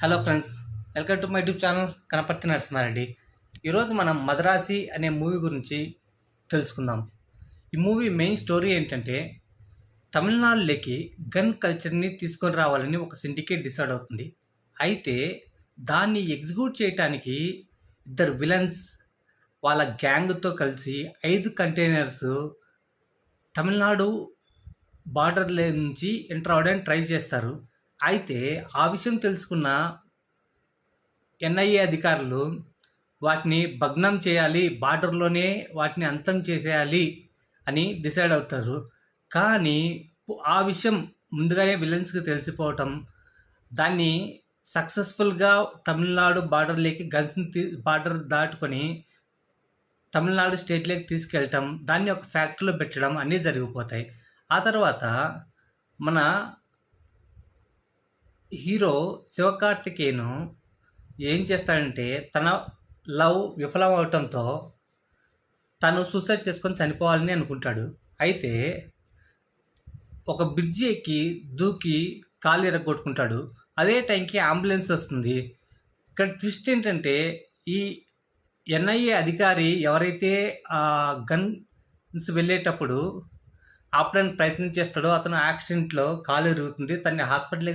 Hello friends, welcome to my YouTube channel Kanaparthi Narasimha Reddy. ఈరోజు మనం మదరాసి అనే మూవీ గురించి తెలుసుకుందాం. ఈ మూవీ మెయిన్ స్టోరీ ఏంటంటే, తమిళనాడులోకి గన్ కల్చర్ని తీసుకొని రావాలని ఒక సిండికేట్ డిసైడ్ అవుతుంది. అయితే దాన్ని ఎగ్జిక్యూట్ చేయడానికి ఇద్దరు విలన్స్ వాళ్ళ గ్యాంగ్తో కలిసి 5 కంటైనర్స్ తమిళనాడు బార్డర్ నుంచి ఎంటర్ అవ్వడానికి ట్రై చేస్తారు. అయితే ఆ విషయం తెలుసుకున్న ఎన్ఐఏ అధికారులు వాటిని భగ్నం చేయాలి, బార్డర్లోనే వాటిని అంతం చేసేయాలి అని డిసైడ్ అవుతారు. కానీ ఆ విషయం ముందుగానే విలన్స్కి తెలిసిపోవటం, దాన్ని సక్సెస్ఫుల్గా తమిళనాడు బార్డర్లోకి గన్స్ని బార్డర్ దాటుకొని తమిళనాడు స్టేట్లోకి తీసుకెళ్ళటం, దాన్ని ఒక ఫ్యాక్టరీలో పెట్టడం అన్నీ జరిగిపోతాయి. ఆ తర్వాత మన హీరో శివకార్తికేయను ఏం చేస్తాడంటే, తన లవ్ విఫలం అవటంతో తను సూసైడ్ చేసుకొని చనిపోవాలని అనుకుంటాడు. అయితే ఒక బ్రిడ్జి ఎక్కి దూకి కాలు ఇరగొట్టుకుంటాడు. అదే టైంకి అంబులెన్స్ వస్తుంది. ఇక్కడ ట్విస్ట్ ఏంటంటే, ఈ ఎన్ఐఏ అధికారి ఎవరైతే గన్స్ వెళ్ళేటప్పుడు ఆపడానికి ప్రయత్నం చేస్తాడో అతను యాక్సిడెంట్లో కాలు ఇరుగుతుంది. తనని హాస్పిటల్కి